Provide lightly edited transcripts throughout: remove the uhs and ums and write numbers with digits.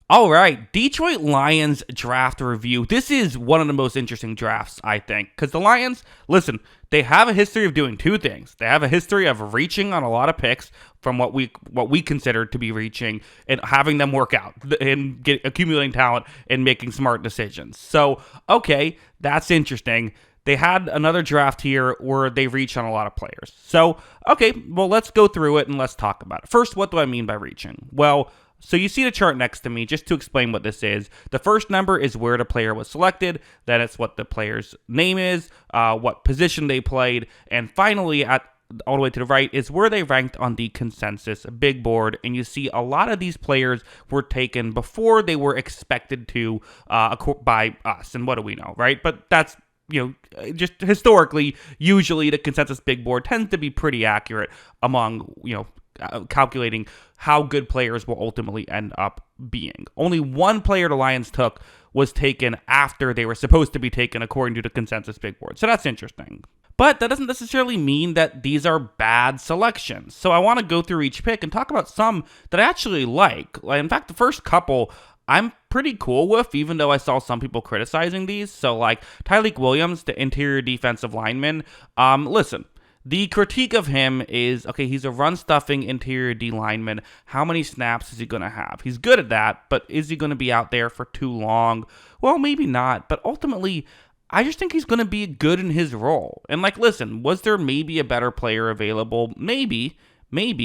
All right, Detroit Lions draft review. This is one of the most interesting drafts, I think, because the Lions, listen, they have a history of doing two things. They have a history of reaching on a lot of picks from what we consider to be reaching and having them work out and accumulating talent and making smart decisions. So, okay, that's interesting. They had another draft here where they reached on a lot of players. So, okay, well, let's go through it and let's talk about it. First, what do I mean by reaching? Well, so you see the chart next to me, just to explain what this is. The first number is where the player was selected, then it's what the player's name is, what position they played, and finally, all the way to the right, is where they ranked on the consensus big board. And you see a lot of these players were taken before they were expected to by us. And what do we know, right? But that's just historically, usually the consensus big board tends to be pretty accurate among, calculating how good players will ultimately end up being. Only one player the Lions took was taken after they were supposed to be taken according to the consensus big board. So that's interesting. But that doesn't necessarily mean that these are bad selections. So I want to go through each pick and talk about some that I actually like. In fact, the first couple I'm pretty cool with, even though I saw some people criticizing these. So like Tyleik Williams, the interior defensive lineman, listen, the critique of him is, okay, he's a run-stuffing interior D lineman. How many snaps is he going to have? He's good at that, but is he going to be out there for too long? Well, maybe not, but ultimately, I just think he's going to be good in his role. And listen, was there maybe a better player available? Maybe,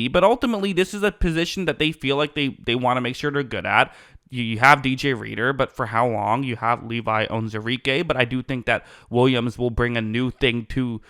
but ultimately, this is a position that they feel like they want to make sure they're good at. You have DJ Reader, but for how long? You have Levi Onwuzurike, but I do think that Williams will bring a new thing to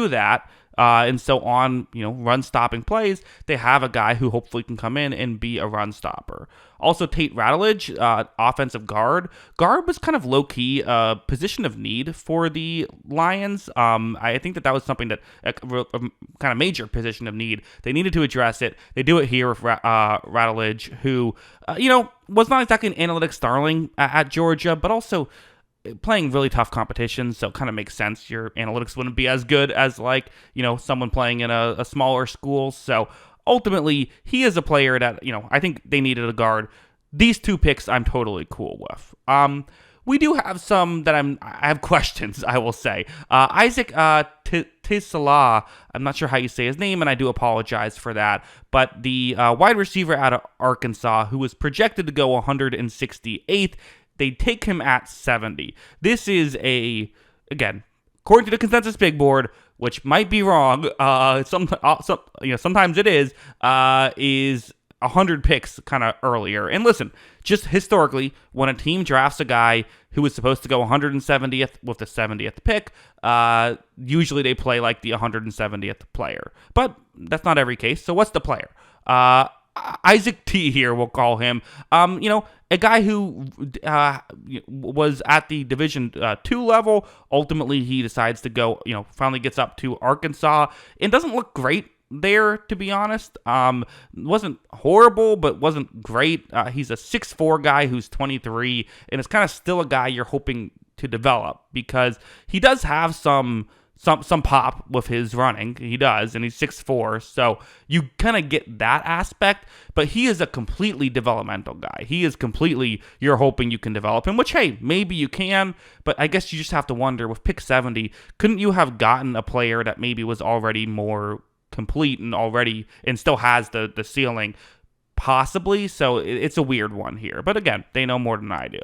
that. And so on, run stopping plays, they have a guy who hopefully can come in and be a run stopper. Also, Tate Rattledge, offensive guard. Guard was kind of low-key position of need for the Lions. I think that was something that a kind of major position of need. They needed to address it. They do it here with Rattledge, who, was not exactly an analytics darling at Georgia, but also playing really tough competition, so it kind of makes sense. Your analytics wouldn't be as good as someone playing in a smaller school. So ultimately, he is a player that, I think they needed a guard. These two picks I'm totally cool with. We do have some that I have questions, I will say. Isaac Tisala, I'm not sure how you say his name, and I do apologize for that. But the wide receiver out of Arkansas, who was projected to go 168th, they take him at 70. This is again, according to the consensus big board, which might be wrong. Sometimes it is 100 picks kind of earlier. And listen, just historically, when a team drafts a guy who is supposed to go 170th with the 70th pick, usually they play like the 170th player. But that's not every case. So what's the player? Isaac T here, we'll call him. A guy who was at the Division 2 level. Ultimately, he decides to go, finally gets up to Arkansas. It doesn't look great there, to be honest. Wasn't horrible, but wasn't great. He's a 6'4" guy who's 23, and it's kind of still a guy you're hoping to develop because he does have some pop with his running. He does, and he's 6'4", so you kind of get that aspect, but he is a completely developmental guy. He is completely, you're hoping you can develop him, which, hey, maybe you can, but I guess you just have to wonder, with pick 70, couldn't you have gotten a player that maybe was already more complete and still has the ceiling? Possibly, so it's a weird one here, but again, they know more than I do.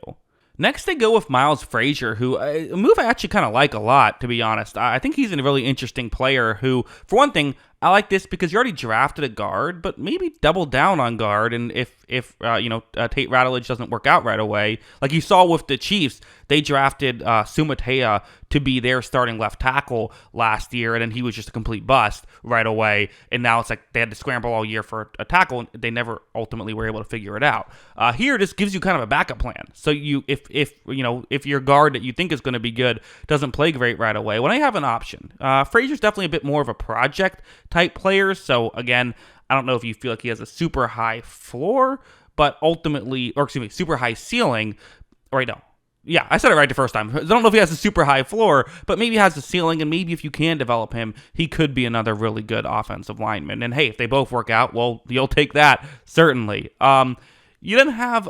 Next, they go with Miles Frazier, who a move I actually kind of like a lot, to be honest. I think he's a really interesting player who, for one thing, I like this because you already drafted a guard, but maybe double down on guard. And if Tate Rattledge doesn't work out right away, like you saw with the Chiefs, they drafted Sumatea to be their starting left tackle last year, and then he was just a complete bust right away. And now it's like they had to scramble all year for a tackle, and they never ultimately were able to figure it out. Here, this gives you kind of a backup plan. So if your guard that you think is going to be good doesn't play great right away, when I have an option, Frazier's definitely a bit more of a project type player. So again, I don't know if you feel like he has a super high floor, but ultimately, super high ceiling. Right now, yeah, I said it right the first time. I don't know if he has a super high floor, but maybe he has a ceiling, and maybe if you can develop him, he could be another really good offensive lineman. And hey, if they both work out, well, you'll take that, certainly. You then have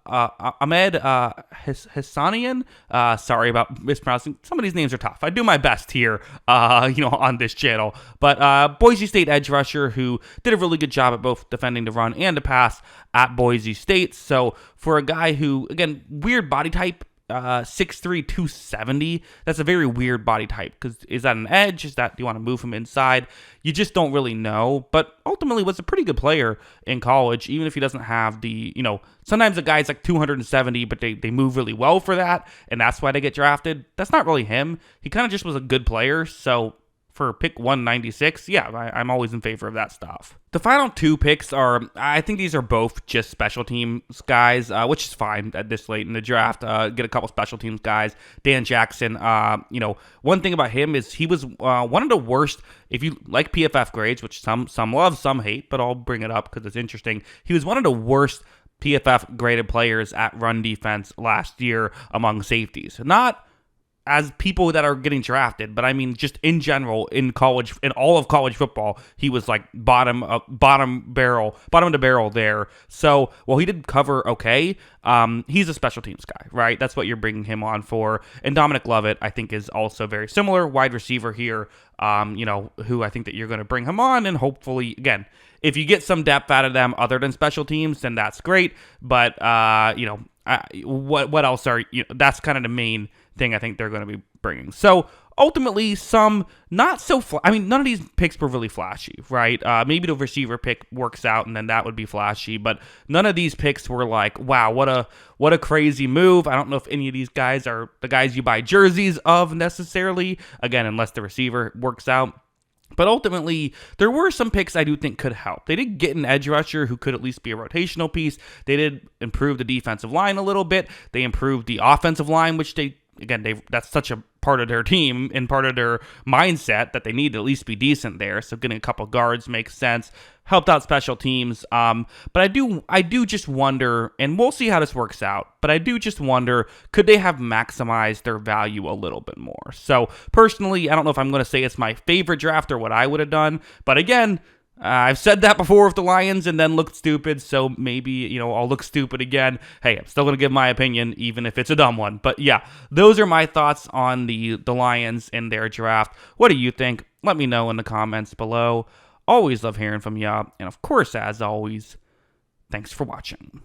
Ahmed Hassanian. Sorry about mispronouncing. Some of these names are tough. I do my best here, on this channel. But Boise State edge rusher who did a really good job at both defending the run and the pass at Boise State. So for a guy who, again, weird body type, 6'3", 270. That's a very weird body type because is that an edge? Do you want to move him inside? You just don't really know. But ultimately was a pretty good player in college, even if he doesn't have the, sometimes a guy's like 270, but they move really well for that, and that's why they get drafted. That's not really him. He kind of just was a good player. So for pick 196, yeah, I'm always in favor of that stuff. The final two picks I think these are both just special teams guys, which is fine at this late in the draft. Get a couple special teams guys. Dan Jackson, one thing about him is he was one of the worst, if you like PFF grades, which some love, some hate, but I'll bring it up because it's interesting. He was one of the worst PFF graded players at run defense last year among safeties. Not as people that are getting drafted, but I mean just in general in college, in all of college football, he was like bottom of the barrel there. So while he did cover okay, he's a special teams guy, right? That's what you're bringing him on for. And Dominic Lovett, I think, is also very similar, wide receiver here. Who I think that you're going to bring him on, and hopefully, again, if you get some depth out of them other than special teams, then that's great. But what else that's kind of the main thing I think they're going to be bringing. So ultimately, some not so. None of these picks were really flashy, right? Maybe the receiver pick works out, and then that would be flashy. But none of these picks were like, wow, what a crazy move. I don't know if any of these guys are the guys you buy jerseys of necessarily. Again, unless the receiver works out. But ultimately, there were some picks I do think could help. They did get an edge rusher who could at least be a rotational piece. They did improve the defensive line a little bit. They improved the offensive line, which that's such a part of their team and part of their mindset that they need to at least be decent there. So getting a couple guards makes sense. Helped out special teams. But I do just wonder, and we'll see how this works out, but I do just wonder, could they have maximized their value a little bit more? So personally, I don't know if I'm going to say it's my favorite draft or what I would have done, but again, I've said that before with the Lions and then looked stupid, so maybe, I'll look stupid again. Hey, I'm still going to give my opinion, even if it's a dumb one. But yeah, those are my thoughts on the Lions and their draft. What do you think? Let me know in the comments below. Always love hearing from you. And of course, as always, thanks for watching.